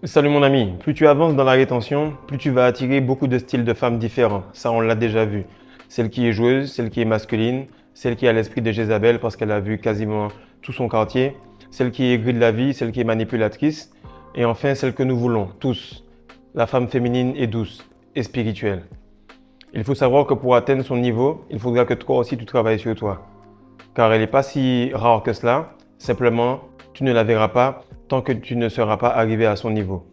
Salut mon ami, plus tu avances dans la rétention, plus tu vas attirer beaucoup de styles de femmes différents. Ça, on l'a déjà vu. Celle qui est joueuse, celle qui est masculine, celle qui a l'esprit de Jézabel parce qu'elle a vu quasiment tout son quartier, celle qui est aigrie de la vie, celle qui est manipulatrice, et enfin celle que nous voulons tous, la femme féminine et douce et spirituelle. Il faut savoir que pour atteindre son niveau, il faudra que toi aussi tu travailles sur toi. Car elle n'est pas si rare que cela, simplement tu ne la verras pas tant que tu ne seras pas arrivé à son niveau.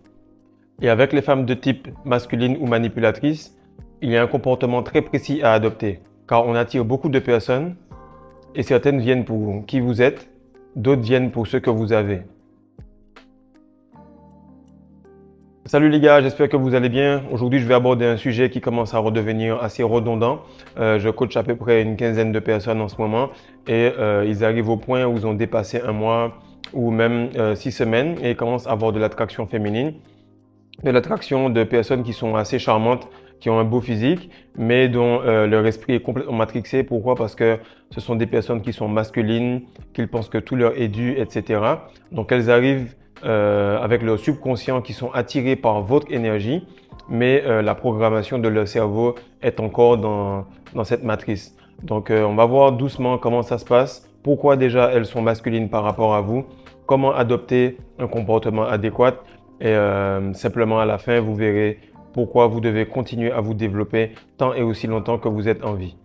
Et avec les femmes de type masculine ou manipulatrice, il y a un comportement très précis à adopter, car on attire beaucoup de personnes et certaines viennent pour qui vous êtes, d'autres viennent pour ce que vous avez. Salut les gars, j'espère que vous allez bien. Aujourd'hui, je vais aborder un sujet qui commence à redevenir assez redondant. Je coach à peu près une quinzaine de personnes en ce moment et ils arrivent au point où ils ont dépassé un mois ou même 6 semaines et ils commencent à avoir de l'attraction féminine, de l'attraction de personnes qui sont assez charmantes, qui ont un beau physique, mais dont leur esprit est complètement matrixé. Pourquoi? Parce que ce sont des personnes qui sont masculines, qu'ils pensent que tout leur est dû, etc. Donc elles arrivent avec leur subconscient qui sont attirés par votre énergie, mais la programmation de leur cerveau est encore dans cette matrice. Donc on va voir doucement comment ça se passe, pourquoi déjà elles sont masculines par rapport à vous, comment adopter un comportement adéquat et simplement à la fin vous verrez pourquoi vous devez continuer à vous développer tant et aussi longtemps que vous êtes en vie.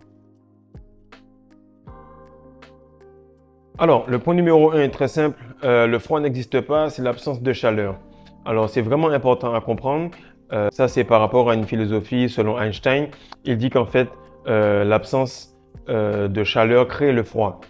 Alors, le point numéro 1 est très simple. Le froid n'existe pas, c'est l'absence de chaleur. Alors, c'est vraiment important à comprendre. Ça, c'est par rapport à une philosophie selon Einstein. Il dit qu'en fait, l'absence de chaleur crée le froid.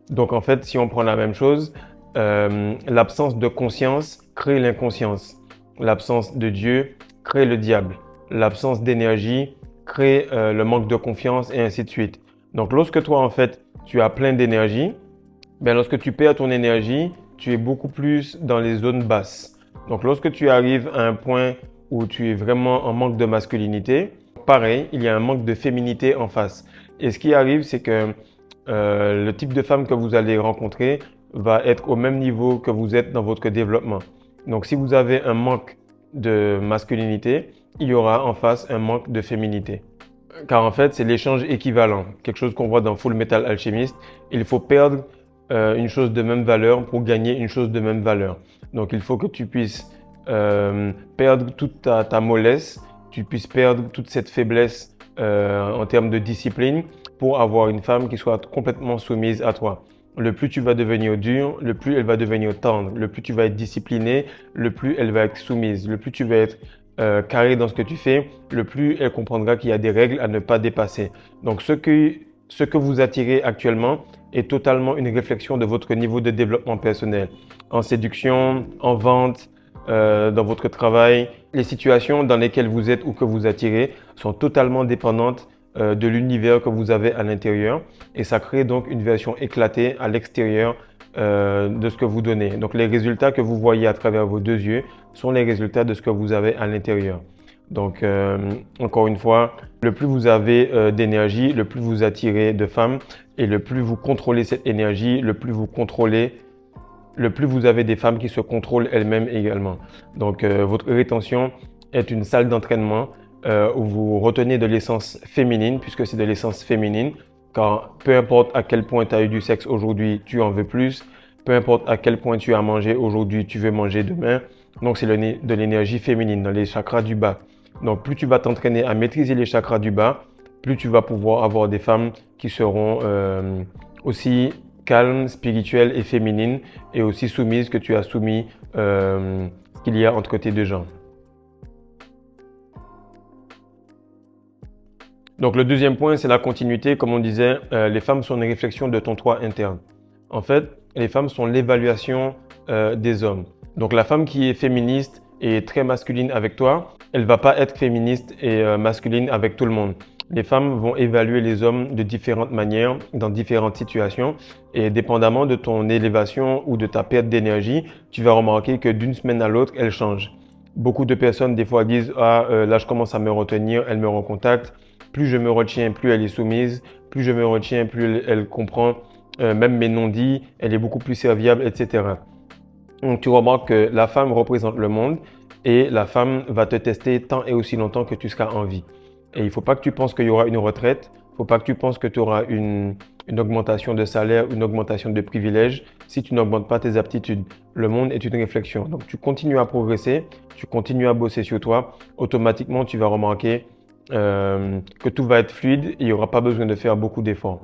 Donc, en fait, si on prend la même chose, l'absence de conscience crée l'inconscience. L'absence de Dieu crée le diable. L'absence d'énergie crée le manque de confiance et ainsi de suite. Donc, lorsque toi, en fait, tu as plein d'énergie, ben, lorsque tu perds ton énergie, tu es beaucoup plus dans les zones basses. Donc, lorsque tu arrives à un point où tu es vraiment en manque de masculinité, pareil, il y a un manque de féminité en face. Et ce qui arrive, c'est que le type de femme que vous allez rencontrer va être au même niveau que vous êtes dans votre développement. Donc, si vous avez un manque de masculinité, il y aura en face un manque de féminité. Car en fait, c'est l'échange équivalent. Quelque chose qu'on voit dans Full Metal Alchemist. Il faut perdre une chose de même valeur pour gagner une chose de même valeur. Donc, il faut que tu puisses perdre toute ta mollesse, tu puisses perdre toute cette faiblesse en termes de discipline pour avoir une femme qui soit complètement soumise à toi. Le plus tu vas devenir dur, le plus elle va devenir tendre. Le plus tu vas être discipliné, le plus elle va être soumise. Le plus tu vas être carré dans ce que tu fais, le plus elle comprendra qu'il y a des règles à ne pas dépasser. Donc, ce que vous attirez actuellement est totalement une réflexion de votre niveau de développement personnel. En séduction, en vente, dans votre travail, les situations dans lesquelles vous êtes ou que vous attirez sont totalement dépendantes de l'univers que vous avez à l'intérieur et ça crée donc une version éclatée à l'extérieur de ce que vous donnez. Donc les résultats que vous voyez à travers vos deux yeux sont les résultats de ce que vous avez à l'intérieur. Donc encore une fois, le plus vous avez d'énergie, le plus vous attirez de femmes et le plus vous contrôlez cette énergie, le plus vous contrôlez, le plus vous avez des femmes qui se contrôlent elles-mêmes également. Donc votre rétention est une salle d'entraînement où vous retenez de l'essence féminine, puisque c'est de l'essence féminine, car peu importe à quel point tu as eu du sexe aujourd'hui, tu en veux plus, peu importe à quel point tu as mangé aujourd'hui, tu veux manger demain, donc c'est de l'énergie féminine dans les chakras du bas. Donc plus tu vas t'entraîner à maîtriser les chakras du bas, plus tu vas pouvoir avoir des femmes qui seront aussi calmes, spirituelles et féminines, et aussi soumises que tu as soumis ce qu'il y a entre tes deux jambes. Donc le deuxième point, c'est la continuité. Comme on disait, les femmes sont une réflexion de ton toi interne. En fait, les femmes sont l'évaluation des hommes. Donc la femme qui est féministe et très masculine avec toi, elle va pas être féministe et masculine avec tout le monde. Les femmes vont évaluer les hommes de différentes manières, dans différentes situations. Et dépendamment de ton élévation ou de ta perte d'énergie, tu vas remarquer que d'une semaine à l'autre, elle change. Beaucoup de personnes, des fois, disent « Ah, là, je commence à me retenir, elle me recontacte. Plus je me retiens, plus elle est soumise. Plus je me retiens, plus elle comprend. Même mes non-dits, elle est beaucoup plus serviable, etc. » Donc, tu remarques que la femme représente le monde et la femme va te tester tant et aussi longtemps que tu seras en vie. Et il ne faut pas que tu penses qu'il y aura une retraite, il ne faut pas que tu penses que tu auras une augmentation de salaire, une augmentation de privilèges si tu n'augmentes pas tes aptitudes. Le monde est une réflexion. Donc tu continues à progresser, tu continues à bosser sur toi, automatiquement tu vas remarquer que tout va être fluide et il n'y aura pas besoin de faire beaucoup d'efforts.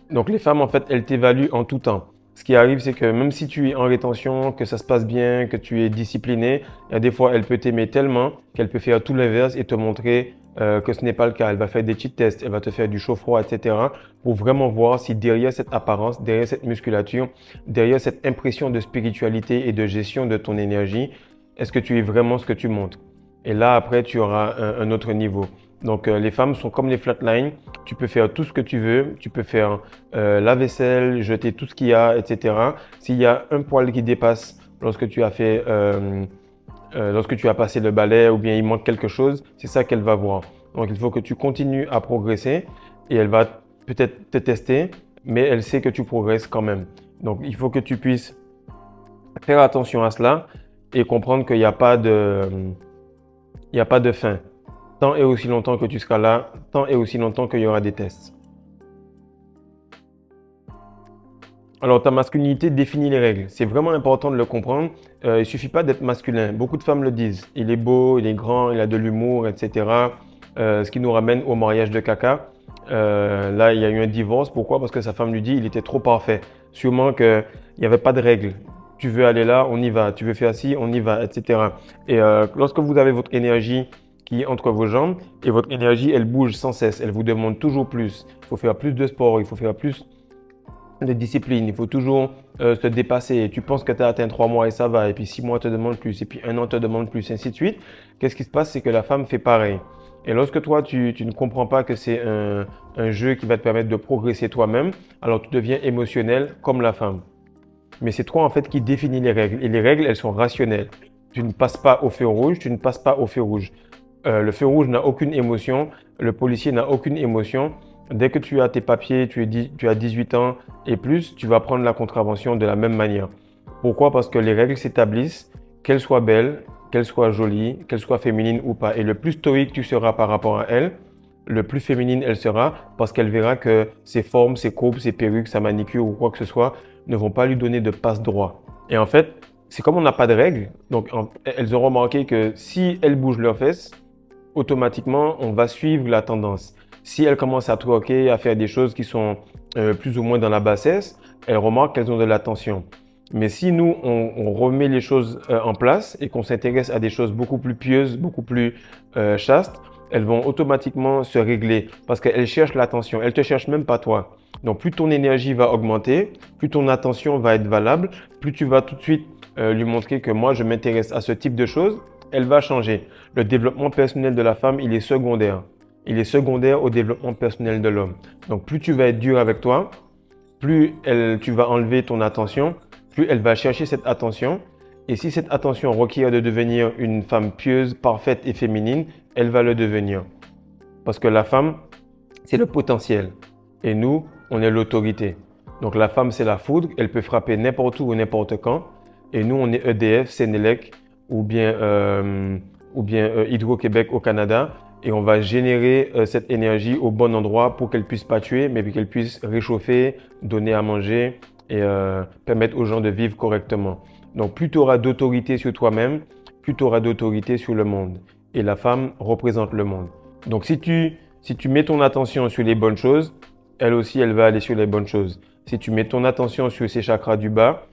Donc les femmes, en fait, elles t'évaluent en tout temps. Ce qui arrive, c'est que même si tu es en rétention, que ça se passe bien, que tu es discipliné, il y a des fois, elle peut t'aimer tellement qu'elle peut faire tout l'inverse et te montrer que ce n'est pas le cas. Elle va faire des petits tests, elle va te faire du chaud-froid, etc. pour vraiment voir si derrière cette apparence, derrière cette musculature, derrière cette impression de spiritualité et de gestion de ton énergie, est-ce que tu es vraiment ce que tu montres? Et là, après, tu auras un autre niveau. Donc, les femmes sont comme les flatlines. Tu peux faire tout ce que tu veux. Tu peux faire la vaisselle, jeter tout ce qu'il y a, etc. S'il y a un poil qui dépasse lorsque tu as fait, lorsque tu as passé le balai ou bien il manque quelque chose, c'est ça qu'elle va voir. Donc, il faut que tu continues à progresser et elle va peut-être te tester, mais elle sait que tu progresses quand même. Donc, il faut que tu puisses faire attention à cela et comprendre qu'il n'y a pas de fin. Tant et aussi longtemps que tu seras là, tant et aussi longtemps qu'il y aura des tests. Alors, ta masculinité définit les règles. C'est vraiment important de le comprendre. Il ne suffit pas d'être masculin. Beaucoup de femmes le disent. Il est beau, il est grand, il a de l'humour, etc. Ce qui nous ramène au mariage de caca. Là, il y a eu un divorce. Pourquoi? Parce que sa femme lui dit il était trop parfait. Sûrement qu'il n'y avait pas de règles. Tu veux aller là, on y va. Tu veux faire ci, on y va, etc. Et lorsque vous avez votre énergie qui est entre vos jambes et votre énergie, elle bouge sans cesse. Elle vous demande toujours plus. Il faut faire plus de sport, il faut faire plus de discipline, il faut toujours se dépasser. Tu penses que tu as atteint 3 mois et ça va, et puis 6 mois te demande plus, et puis 1 an te demande plus, ainsi de suite. Qu'est-ce qui se passe? C'est que la femme fait pareil. Et lorsque toi, tu ne comprends pas que c'est un jeu qui va te permettre de progresser toi-même, alors tu deviens émotionnel comme la femme. Mais c'est toi en fait qui définis les règles. Et les règles, elles sont rationnelles. Tu ne passes pas au feu rouge, tu ne passes pas au feu rouge. Le feu rouge n'a aucune émotion, le policier n'a aucune émotion. Dès que tu as tes papiers, tu as 18 ans et plus, tu vas prendre la contravention de la même manière. Pourquoi? Parce que les règles s'établissent, qu'elles soient belles, qu'elles soient jolies, qu'elles soient féminines ou pas. Et le plus stoïque tu seras par rapport à elles, le plus féminine elle sera parce qu'elle verra que ses formes, ses courbes, ses perruques, sa manicure ou quoi que ce soit ne vont pas lui donner de passe-droit. Et en fait, c'est comme on n'a pas de règles, donc elles ont remarqué que si elles bougent leurs fesses, automatiquement, on va suivre la tendance. Si elles commencent à twerker, à faire des choses qui sont plus ou moins dans la bassesse, elles remarquent qu'elles ont de l'attention. Mais si nous, on remet les choses en place et qu'on s'intéresse à des choses beaucoup plus pieuses, beaucoup plus chastes, elles vont automatiquement se régler parce qu'elles cherchent l'attention. Elles ne te cherchent même pas toi. Donc plus ton énergie va augmenter, plus ton attention va être valable, plus tu vas tout de suite lui montrer que moi, je m'intéresse à ce type de choses, elle va changer. Le développement personnel de la femme, il est secondaire. Il est secondaire au développement personnel de l'homme. Donc plus tu vas être dur avec toi, plus tu vas enlever ton attention, plus elle va chercher cette attention. Et si cette attention requiert de devenir une femme pieuse, parfaite et féminine, elle va le devenir. Parce que la femme, c'est le potentiel. Et nous, on est l'autorité. Donc la femme, c'est la foudre. Elle peut frapper n'importe où ou n'importe quand. Et nous, on est EDF, Sénélec ou bien Hydro-Québec au Canada. Et on va générer cette énergie au bon endroit pour qu'elle puisse pas tuer, mais qu'elle puisse réchauffer, donner à manger et permettre aux gens de vivre correctement. Donc plus tu auras d'autorité sur toi-même, plus tu auras d'autorité sur le monde. Et la femme représente le monde. Donc si tu mets ton attention sur les bonnes choses, elle aussi, elle va aller sur les bonnes choses. Si tu mets ton attention sur ses chakras du bas,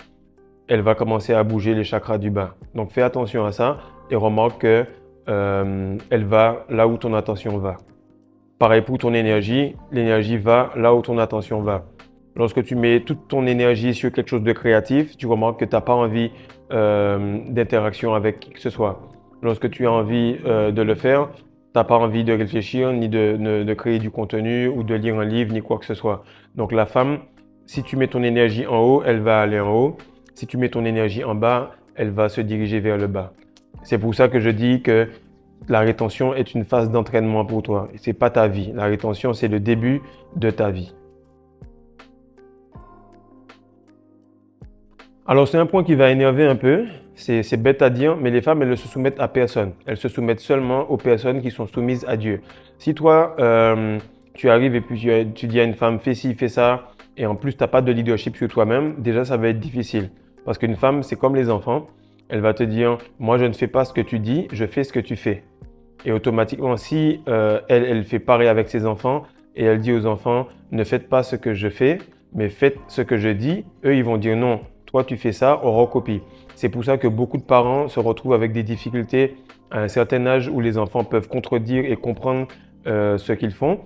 elle va commencer à bouger les chakras du bas. Donc fais attention à ça et remarque que elle va là où ton attention va. Pareil pour ton énergie, l'énergie va là où ton attention va. Lorsque tu mets toute ton énergie sur quelque chose de créatif, tu remarques que tu n'as pas envie d'interaction avec qui que ce soit. Lorsque tu as envie de le faire, tu n'as pas envie de réfléchir, ni de créer du contenu ou de lire un livre, ni quoi que ce soit. Donc la femme, si tu mets ton énergie en haut, elle va aller en haut. Si tu mets ton énergie en bas, elle va se diriger vers le bas. C'est pour ça que je dis que la rétention est une phase d'entraînement pour toi. Ce n'est pas ta vie. La rétention, c'est le début de ta vie. Alors, c'est un point qui va énerver un peu. c'est bête à dire, mais les femmes, elles ne se soumettent à personne. Elles se soumettent seulement aux personnes qui sont soumises à Dieu. Si toi, tu arrives et puis tu dis à une femme, fais ci, fais ça, et en plus, tu n'as pas de leadership sur toi-même, déjà, ça va être difficile. Parce qu'une femme, c'est comme les enfants. Elle va te dire, moi, je ne fais pas ce que tu dis, je fais ce que tu fais. Et automatiquement, si elle fait pareil avec ses enfants, et elle dit aux enfants, ne faites pas ce que je fais, mais faites ce que je dis, eux, ils vont dire non, toi, tu fais ça, on recopie. C'est pour ça que beaucoup de parents se retrouvent avec des difficultés à un certain âge où les enfants peuvent contredire et comprendre ce qu'ils font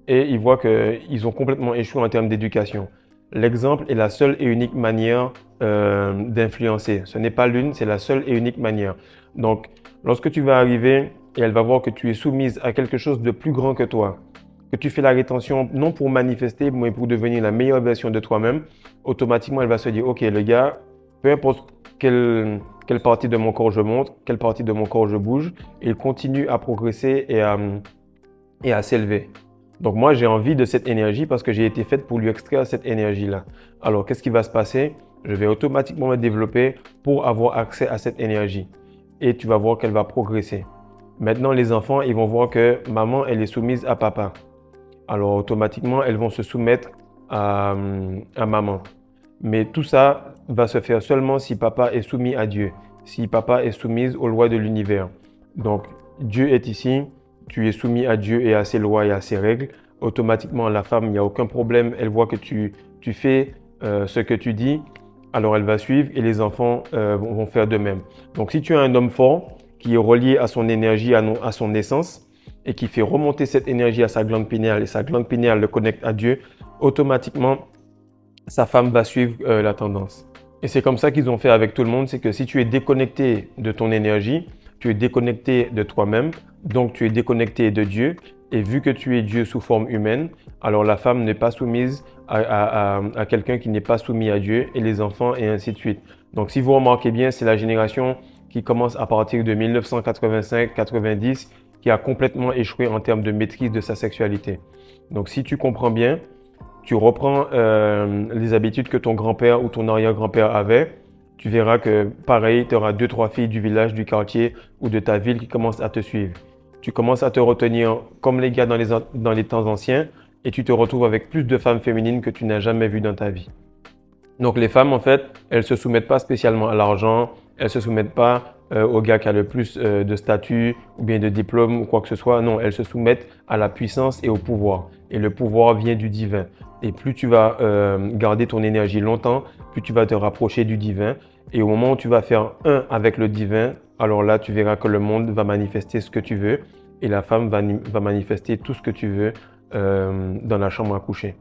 et ils voient qu'ils ont complètement échoué en termes d'éducation. L'exemple est la seule et unique manière d'influencer. Ce n'est pas l'une, c'est la seule et unique manière. Donc, lorsque tu vas arriver et elle va voir que tu es soumise à quelque chose de plus grand que toi, que tu fais la rétention non pour manifester, mais pour devenir la meilleure version de toi-même, automatiquement, elle va se dire, OK, le gars, peu importe quelle partie de mon corps je monte, quelle partie de mon corps je bouge, il continue à progresser et à s'élever. Donc moi, j'ai envie de cette énergie parce que j'ai été faite pour lui extraire cette énergie-là. Alors, qu'est-ce qui va se passer? Je vais automatiquement me développer pour avoir accès à cette énergie. Et tu vas voir qu'elle va progresser. Maintenant, les enfants, ils vont voir que maman, elle est soumise à papa. Alors, automatiquement, elles vont se soumettre à maman. Mais tout ça va se faire seulement si papa est soumis à Dieu, si papa est soumis aux lois de l'univers. Donc, Dieu est ici, tu es soumis à Dieu et à ses lois et à ses règles. Automatiquement, la femme, il n'y a aucun problème, elle voit que tu fais ce que tu dis, alors elle va suivre et les enfants vont faire de même. Donc, si tu as un homme fort qui est relié à son énergie, à son essence, et qui fait remonter cette énergie à sa glande pinéale et sa glande pinéale le connecte à Dieu, automatiquement, sa femme va suivre la tendance. Et c'est comme ça qu'ils ont fait avec tout le monde, c'est que si tu es déconnecté de ton énergie, tu es déconnecté de toi-même, donc tu es déconnecté de Dieu. Et vu que tu es Dieu sous forme humaine, alors la femme n'est pas soumise à quelqu'un qui n'est pas soumis à Dieu et les enfants et ainsi de suite. Donc si vous remarquez bien, c'est la génération qui commence à partir de 1985-90 qui a complètement échoué en termes de maîtrise de sa sexualité. Donc si tu comprends bien, tu reprends les habitudes que ton grand-père ou ton arrière-grand-père avait, tu verras que pareil, tu auras 2-3 filles du village, du quartier ou de ta ville qui commencent à te suivre. Tu commences à te retenir comme les gars dans les temps anciens et tu te retrouves avec plus de femmes féminines que tu n'as jamais vues dans ta vie. Donc les femmes, en fait, elles ne se soumettent pas spécialement à l'argent, elles ne se soumettent pas au gars qui a le plus de statut ou bien de diplôme ou quoi que ce soit. Non, elles se soumettent à la puissance et au pouvoir. Et le pouvoir vient du divin. Et plus tu vas garder ton énergie longtemps, plus tu vas te rapprocher du divin. Et au moment où tu vas faire un avec le divin, alors là, tu verras que le monde va manifester ce que tu veux et la femme va manifester tout ce que tu veux dans la chambre à coucher.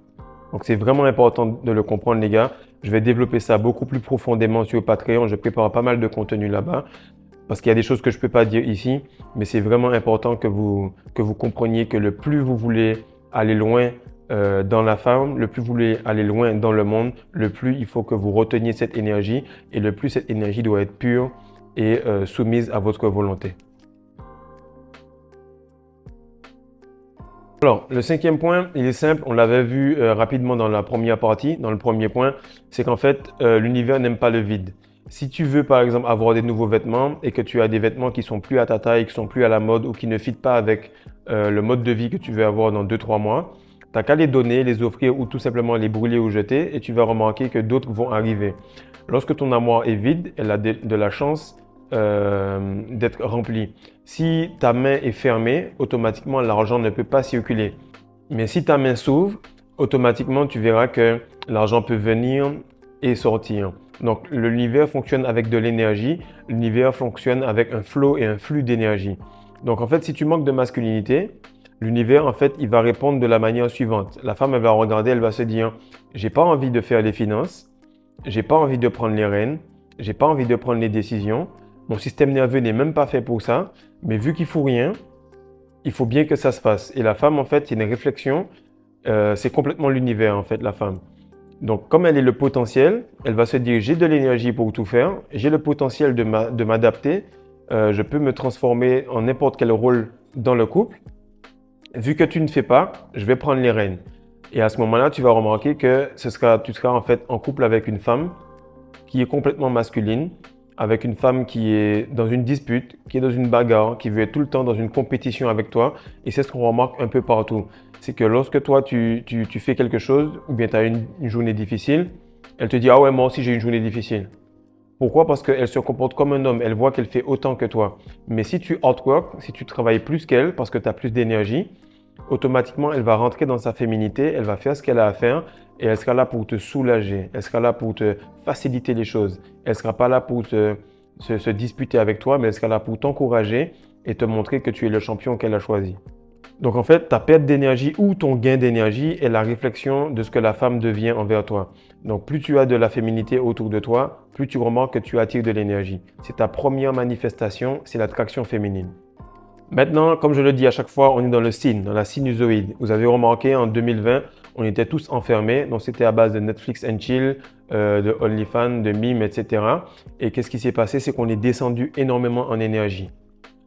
Donc, c'est vraiment important de le comprendre, les gars. Je vais développer ça beaucoup plus profondément sur Patreon. Je prépare pas mal de contenu là-bas parce qu'il y a des choses que je ne peux pas dire ici, mais c'est vraiment important que vous compreniez que le plus vous voulez aller loin dans la femme, le plus vous voulez aller loin dans le monde, le plus il faut que vous reteniez cette énergie et le plus cette énergie doit être pure et soumise à votre volonté. Alors, le cinquième point, il est simple, on l'avait vu rapidement dans la première partie, dans le premier point, c'est qu'en fait, l'univers n'aime pas le vide. Si tu veux par exemple avoir des nouveaux vêtements et que tu as des vêtements qui sont plus à ta taille, qui sont plus à la mode ou qui ne fitent pas avec le mode de vie que tu veux avoir dans 2-3 mois, tu n'as qu'à les donner, les offrir ou tout simplement les brûler ou jeter et tu vas remarquer que d'autres vont arriver. Lorsque ton armoire est vide, elle a de la chance d'être remplie. Si ta main est fermée, automatiquement l'argent ne peut pas circuler. Mais si ta main s'ouvre, automatiquement tu verras que l'argent peut venir et sortir. Donc l'univers fonctionne avec de l'énergie, l'univers fonctionne avec un flow et un flux d'énergie. Donc en fait, si tu manques de masculinité, l'univers en fait, il va répondre de la manière suivante. La femme, elle va regarder, elle va se dire, j'ai pas envie de faire les finances, j'ai pas envie de prendre les rênes, j'ai pas envie de prendre les décisions. Mon système nerveux n'est même pas fait pour ça, mais vu qu'il ne faut rien, il faut bien que ça se fasse. Et la femme, en fait, il y a une réflexion, c'est complètement l'univers, en fait, la femme. Donc, comme elle est le potentiel, elle va se dire, j'ai de l'énergie pour tout faire, j'ai le potentiel de m'adapter, je peux me transformer en n'importe quel rôle dans le couple. Vu que tu ne fais pas, je vais prendre les rênes. Et à ce moment-là, tu vas remarquer que tu seras en fait en couple avec une femme qui est complètement masculine, avec une femme qui est dans une dispute, qui est dans une bagarre, qui veut être tout le temps dans une compétition avec toi. Et c'est ce qu'on remarque un peu partout. C'est que lorsque toi, tu fais quelque chose, ou bien tu as une journée difficile, elle te dit, ah ouais, moi aussi j'ai une journée difficile. Pourquoi? Parce qu'elle se comporte comme un homme, elle voit qu'elle fait autant que toi. Mais si tu outwork, si tu travailles plus qu'elle, parce que tu as plus d'énergie, automatiquement, elle va rentrer dans sa féminité, elle va faire ce qu'elle a à faire et elle sera là pour te soulager, elle sera là pour te faciliter les choses. Elle ne sera pas là pour se disputer avec toi, mais elle sera là pour t'encourager et te montrer que tu es le champion qu'elle a choisi. Donc en fait, ta perte d'énergie ou ton gain d'énergie est la réflexion de ce que la femme devient envers toi. Donc plus tu as de la féminité autour de toi, plus tu remarques que tu attires de l'énergie. C'est ta première manifestation, c'est l'attraction féminine. Maintenant, comme je le dis à chaque fois, on est dans le signe, dans la sinusoïde. Vous avez remarqué, en 2020, on était tous enfermés. Donc, c'était à base de Netflix and Chill, de OnlyFans, de Mime, etc. Et qu'est-ce qui s'est passé? C'est qu'on est descendu énormément en énergie.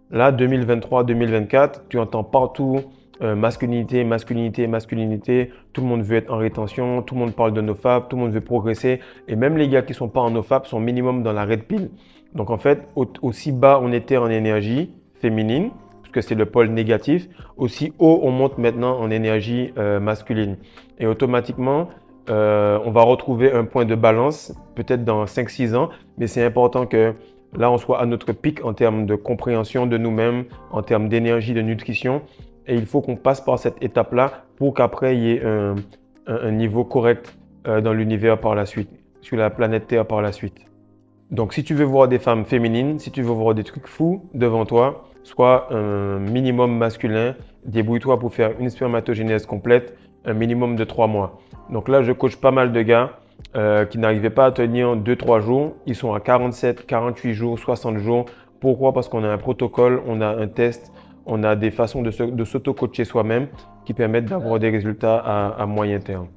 Là, 2023-2024, tu entends partout masculinité, masculinité, masculinité. Tout le monde veut être en rétention, tout le monde parle de nofap, tout le monde veut progresser. Et même les gars qui ne sont pas en nofap sont minimum dans la red pill. Donc, en fait, aussi bas on était en énergie féminine, que c'est le pôle négatif, aussi haut on monte maintenant en énergie masculine. Et automatiquement, on va retrouver un point de balance, peut-être dans 5-6 ans, mais c'est important que là, on soit à notre pic en termes de compréhension de nous-mêmes, en termes d'énergie, de nutrition. Et il faut qu'on passe par cette étape-là pour qu'après, il y ait un niveau correct dans l'univers par la suite, sur la planète Terre par la suite. Donc, si tu veux voir des femmes féminines, si tu veux voir des trucs fous devant toi, soit un minimum masculin, débrouille-toi pour faire une spermatogénèse complète, un minimum de 3 mois. Donc là, je coach pas mal de gars qui n'arrivaient pas à tenir 2-3 jours. Ils sont à 47, 48 jours, 60 jours. Pourquoi? Parce qu'on a un protocole, on a un test, on a des façons de s'auto-coacher soi-même qui permettent d'avoir des résultats à moyen terme.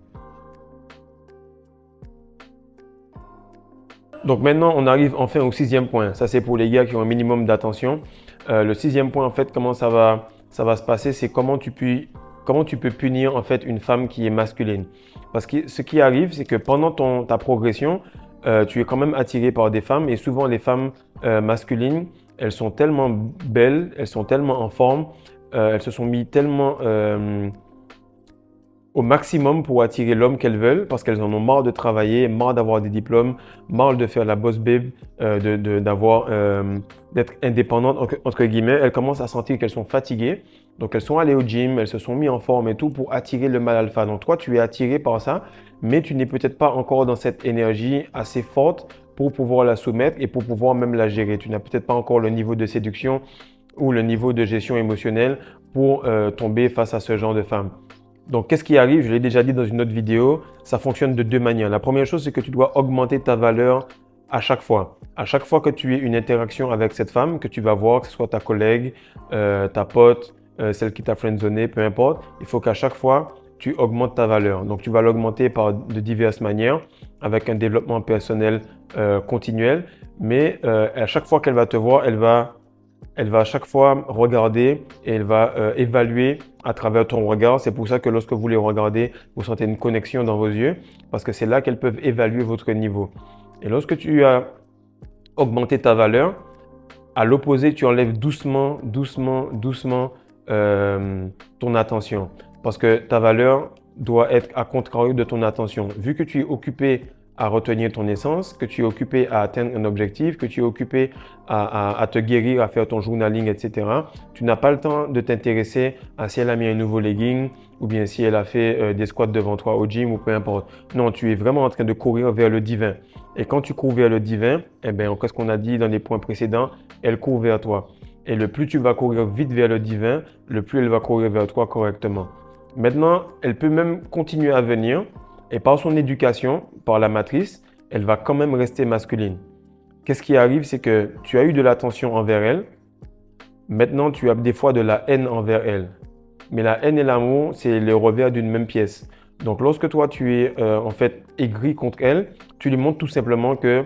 Donc maintenant, on arrive enfin au 6e point. Ça, c'est pour les gars qui ont un minimum d'attention. Le 6e point, en fait, comment ça va se passer, c'est comment tu peux punir en fait une femme qui est masculine. Parce que ce qui arrive, c'est que pendant ta progression, tu es quand même attiré par des femmes et souvent les femmes masculines, elles sont tellement belles, elles sont tellement en forme, elles se sont mis tellement au maximum pour attirer l'homme qu'elles veulent parce qu'elles en ont marre de travailler, marre d'avoir des diplômes, marre de faire la boss babe, d'être indépendantes entre guillemets. Elles commencent à sentir qu'elles sont fatiguées. Donc elles sont allées au gym, elles se sont mis en forme et tout pour attirer le mâle alpha. Donc toi, tu es attiré par ça, mais tu n'es peut-être pas encore dans cette énergie assez forte pour pouvoir la soumettre et pour pouvoir même la gérer. Tu n'as peut-être pas encore le niveau de séduction ou le niveau de gestion émotionnelle pour tomber face à ce genre de femme. Donc, qu'est-ce qui arrive? Je l'ai déjà dit dans une autre vidéo, ça fonctionne de 2 manières. La première chose, c'est que tu dois augmenter ta valeur à chaque fois. À chaque fois que tu aies une interaction avec cette femme, que tu vas voir, que ce soit ta collègue, ta pote, celle qui t'a friendzoné, peu importe, il faut qu'à chaque fois, tu augmentes ta valeur. Donc, tu vas l'augmenter de diverses manières, avec un développement personnel continuel. Mais à chaque fois qu'elle va te voir, elle va à chaque fois regarder et elle va évaluer à travers ton regard. C'est pour ça que lorsque vous les regardez, vous sentez une connexion dans vos yeux parce que c'est là qu'elles peuvent évaluer votre niveau. Et lorsque tu as augmenté ta valeur, à l'opposé, tu enlèves doucement, doucement, doucement ton attention parce que ta valeur doit être à contrario de ton attention. Vu que tu es occupé à retenir ton essence, que tu es occupé à atteindre un objectif, que tu es occupé à te guérir, à faire ton journaling, etc. Tu n'as pas le temps de t'intéresser à si elle a mis un nouveau legging ou bien si elle a fait des squats devant toi au gym ou peu importe. Non, tu es vraiment en train de courir vers le divin. Et quand tu cours vers le divin, eh bien, qu'est-ce qu'on a dit dans les points précédents? Elle court vers toi. Et le plus tu vas courir vite vers le divin, le plus elle va courir vers toi correctement. Maintenant, elle peut même continuer à venir. Et par son éducation, par la matrice, elle va quand même rester masculine. Qu'est-ce qui arrive? C'est que tu as eu de l'attention envers elle. Maintenant, tu as des fois de la haine envers elle. Mais la haine et l'amour, c'est le revers d'une même pièce. Donc, lorsque toi, tu es en fait aigri contre elle, tu lui montres tout simplement que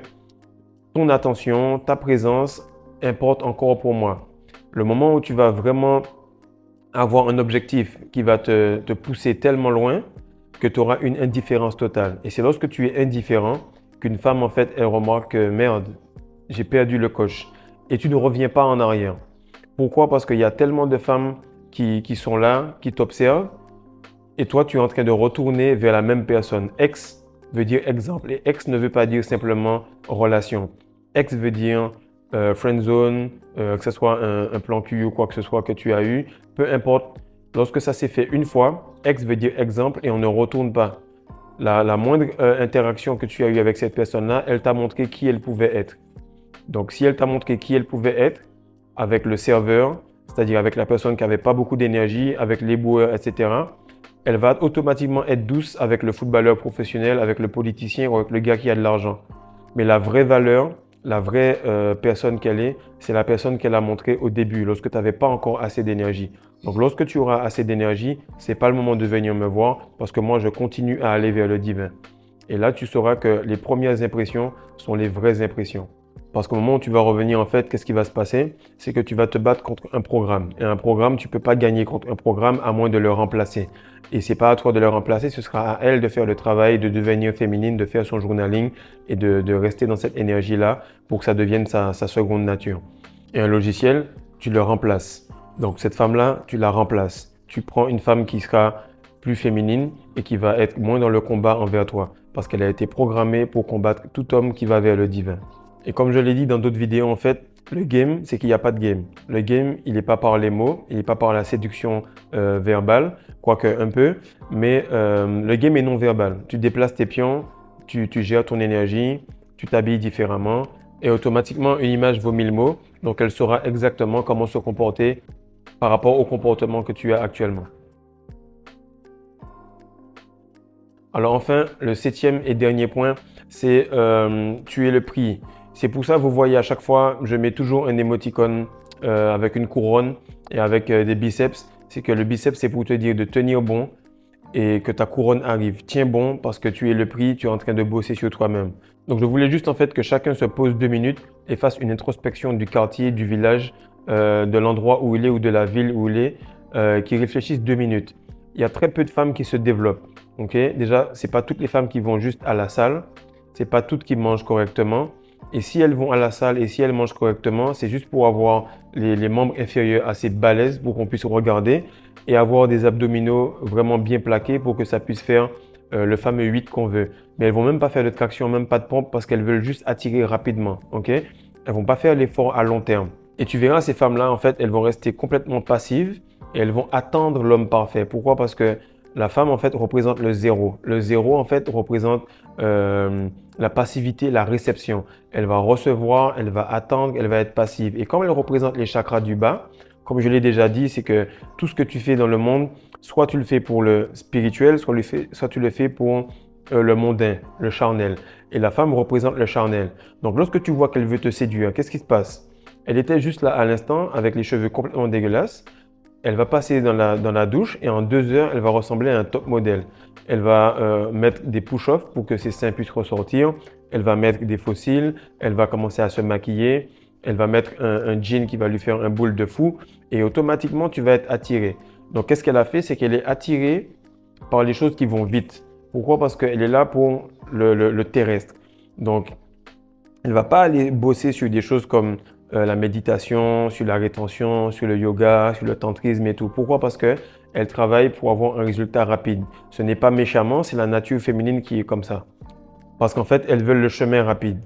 ton attention, ta présence importe encore pour moi. Le moment où tu vas vraiment avoir un objectif qui va te pousser tellement loin, que tu auras une indifférence totale. Et c'est lorsque tu es indifférent qu'une femme, en fait, elle remarque que merde, j'ai perdu le coach. Et tu ne reviens pas en arrière. Pourquoi? Parce qu'il y a tellement de femmes qui sont là, qui t'observent, et toi, tu es en train de retourner vers la même personne. Ex veut dire exemple, et ex ne veut pas dire simplement relation. Ex veut dire friend zone, que ce soit un plan cul ou quoi que ce soit que tu as eu, peu importe. Lorsque ça s'est fait une fois, ex veut dire exemple et on ne retourne pas. La moindre interaction que tu as eue avec cette personne-là, elle t'a montré qui elle pouvait être. Donc, si elle t'a montré qui elle pouvait être avec le serveur, c'est-à-dire avec la personne qui n'avait pas beaucoup d'énergie, avec l'éboueur, etc., elle va automatiquement être douce avec le footballeur professionnel, avec le politicien ou avec le gars qui a de l'argent. Mais la vraie valeur, la vraie personne qu'elle est, c'est la personne qu'elle a montrée au début, lorsque tu n'avais pas encore assez d'énergie. Donc, lorsque tu auras assez d'énergie, ce n'est pas le moment de venir me voir parce que moi, je continue à aller vers le divin. Et là, tu sauras que les premières impressions sont les vraies impressions. Parce qu'au moment où tu vas revenir, en fait, qu'est-ce qui va se passer? C'est que tu vas te battre contre un programme. Et un programme, tu ne peux pas gagner contre un programme à moins de le remplacer. Et ce n'est pas à toi de le remplacer, ce sera à elle de faire le travail, de devenir féminine, de faire son journaling et de rester dans cette énergie-là pour que ça devienne sa seconde nature. Et un logiciel, tu le remplaces. Donc cette femme-là, tu la remplaces. Tu prends une femme qui sera plus féminine et qui va être moins dans le combat envers toi. Parce qu'elle a été programmée pour combattre tout homme qui va vers le divin. Et comme je l'ai dit dans d'autres vidéos, en fait, le game, c'est qu'il n'y a pas de game. Le game, il n'est pas par les mots, il n'est pas par la séduction verbale, quoique un peu, mais le game est non verbal. Tu déplaces tes pions, tu gères ton énergie, tu t'habilles différemment et automatiquement, une image vaut 1000 mots. Donc, elle saura exactement comment se comporter par rapport au comportement que tu as actuellement. Alors enfin, le septième et dernier point, c'est tuer le prix. C'est pour ça, vous voyez à chaque fois, je mets toujours un émoticône avec une couronne et avec des biceps. C'est que le biceps, c'est pour te dire de tenir bon et que ta couronne arrive. Tiens bon parce que tu es le prix, tu es en train de bosser sur toi-même. Donc je voulais juste en fait que chacun se pose 2 minutes et fasse une introspection du quartier, du village, de l'endroit où il est ou de la ville où il est, qui réfléchisse 2 minutes. Il y a très peu de femmes qui se développent. Okay? Déjà, ce n'est pas toutes les femmes qui vont juste à la salle, ce n'est pas toutes qui mangent correctement. Et si elles vont à la salle et si elles mangent correctement, c'est juste pour avoir les membres inférieurs assez balèzes pour qu'on puisse regarder et avoir des abdominaux vraiment bien plaqués pour que ça puisse faire le fameux 8 qu'on veut. Mais elles vont même pas faire de traction, même pas de pompe parce qu'elles veulent juste attirer rapidement. Okay? Elles vont pas faire l'effort à long terme. Et tu verras, ces femmes-là, en fait, elles vont rester complètement passives et elles vont attendre l'homme parfait. Pourquoi? Parce que la femme, en fait, représente le zéro. Le zéro, en fait, représente la passivité, la réception. Elle va recevoir, elle va attendre, elle va être passive. Et comme elle représente les chakras du bas, comme je l'ai déjà dit, c'est que tout ce que tu fais dans le monde, soit tu le fais pour le spirituel, soit tu le fais pour le mondain, le charnel. Et la femme représente le charnel. Donc, lorsque tu vois qu'elle veut te séduire, qu'est-ce qui se passe? Elle était juste là à l'instant avec les cheveux complètement dégueulasses. Elle va passer dans la douche et en 2 heures, elle va ressembler à un top modèle. Elle va mettre des push-offs pour que ses seins puissent ressortir. Elle va mettre des fossiles. Elle va commencer à se maquiller. Elle va mettre un jean qui va lui faire un boule de fou et automatiquement, tu vas être attiré. Donc, qu'est-ce qu'elle a fait? C'est qu'elle est attirée par les choses qui vont vite. Pourquoi? Parce qu'elle est là pour le terrestre. Donc, elle ne va pas aller bosser sur des choses comme la méditation, sur la rétention, sur le yoga, sur le tantrisme et tout. Pourquoi? Parce qu'elle travaille pour avoir un résultat rapide. Ce n'est pas méchamment, c'est la nature féminine qui est comme ça. Parce qu'en fait, elles veulent le chemin rapide.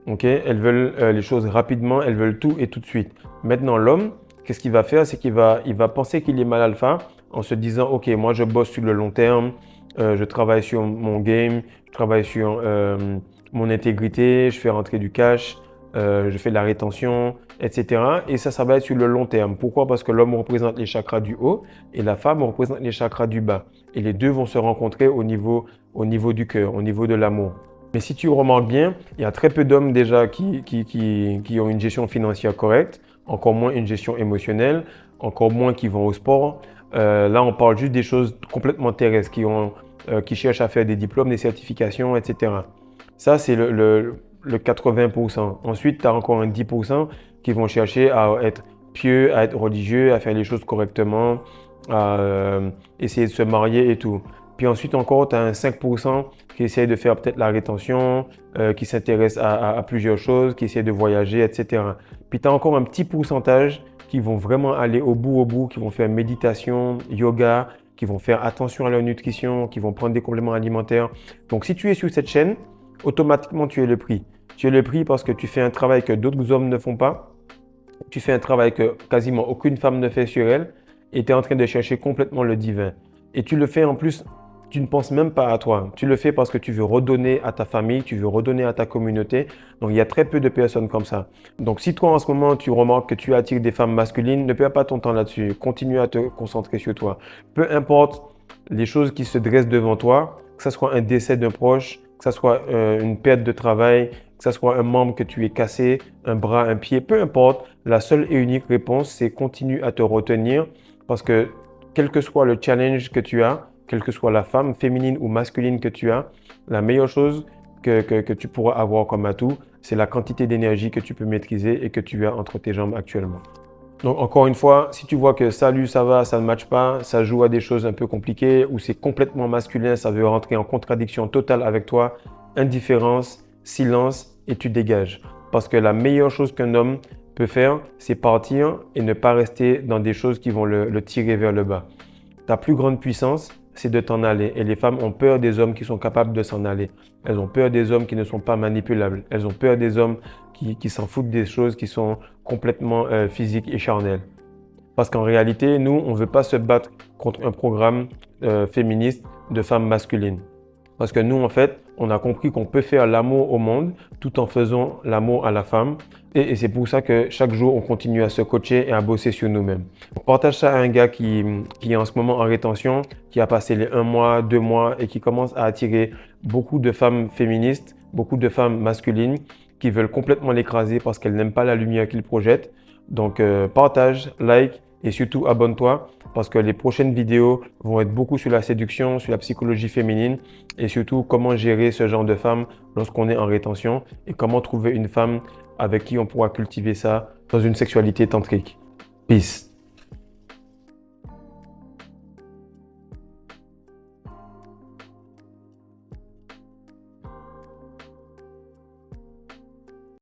Okay? Elles veulent les choses rapidement, elles veulent tout et tout de suite. Maintenant, l'homme, qu'est-ce qu'il va faire? C'est qu'il va penser qu'il est mal alpha en se disant, OK, moi je bosse sur le long terme, je travaille sur mon game, je travaille sur mon intégrité, je fais rentrer du cash, je fais de la rétention, etc. Et ça va être sur le long terme. Pourquoi? Parce que l'homme représente les chakras du haut et la femme représente les chakras du bas. Et les deux vont se rencontrer au niveau du cœur, au niveau de l'amour. Mais si tu remarques bien, il y a très peu d'hommes déjà qui ont une gestion financière correcte, encore moins une gestion émotionnelle, encore moins qui vont au sport. Là, on parle juste des choses complètement terrestres, qui cherchent à faire des diplômes, des certifications, etc. Ça, c'est le 80%. Ensuite, tu as encore un 10% qui vont chercher à être pieux, à être religieux, à faire les choses correctement, à essayer de se marier et tout. Puis ensuite encore, tu as un 5% qui essaye de faire peut-être la rétention, qui s'intéresse à plusieurs choses, qui essaie de voyager, etc. Puis tu as encore un petit pourcentage qui vont vraiment aller au bout, qui vont faire méditation, yoga, qui vont faire attention à leur nutrition, qui vont prendre des compléments alimentaires. Donc si tu es sur cette chaîne, automatiquement tu es le prix. Tu es le prix parce que tu fais un travail que d'autres hommes ne font pas. Tu fais un travail que quasiment aucune femme ne fait sur elle et tu es en train de chercher complètement le divin. Et tu le fais en plus, tu ne penses même pas à toi. Tu le fais parce que tu veux redonner à ta famille, tu veux redonner à ta communauté. Donc, il y a très peu de personnes comme ça. Donc, si toi, en ce moment, tu remarques que tu attires des femmes masculines, ne perds pas ton temps là-dessus. Continue à te concentrer sur toi. Peu importe les choses qui se dressent devant toi, que ce soit un décès d'un proche, que ce soit une perte de travail, que ce soit un membre que tu aies cassé, un bras, un pied, peu importe. La seule et unique réponse, c'est continue à te retenir parce que quel que soit le challenge que tu as, quelle que soit la femme, féminine ou masculine que tu as, la meilleure chose que tu pourras avoir comme atout, c'est la quantité d'énergie que tu peux maîtriser et que tu as entre tes jambes actuellement. Donc encore une fois, si tu vois que salut, ça va, ça ne matche pas, ça joue à des choses un peu compliquées ou c'est complètement masculin, ça veut rentrer en contradiction totale avec toi, indifférence, silence et tu dégages. Parce que la meilleure chose qu'un homme peut faire, c'est partir et ne pas rester dans des choses qui vont le tirer vers le bas. Ta plus grande puissance, c'est de t'en aller. Et les femmes ont peur des hommes qui sont capables de s'en aller. Elles ont peur des hommes qui ne sont pas manipulables. Elles ont peur des hommes qui s'en foutent des choses qui sont complètement physiques et charnelles. Parce qu'en réalité, nous, on ne veut pas se battre contre un programme féministe de femmes masculines. Parce que nous, en fait, on a compris qu'on peut faire l'amour au monde tout en faisant l'amour à la femme. Et c'est pour ça que chaque jour, on continue à se coacher et à bosser sur nous-mêmes. On partage ça à un gars qui est en ce moment en rétention, qui a passé les 1 mois, 2 mois et qui commence à attirer beaucoup de femmes féministes, beaucoup de femmes masculines qui veulent complètement l'écraser parce qu'elles n'aiment pas la lumière qu'il projette. Donc, partage, like et surtout abonne-toi parce que les prochaines vidéos vont être beaucoup sur la séduction, sur la psychologie féminine et surtout comment gérer ce genre de femme lorsqu'on est en rétention et comment trouver une femme avec qui on pourra cultiver ça dans une sexualité tantrique. Peace.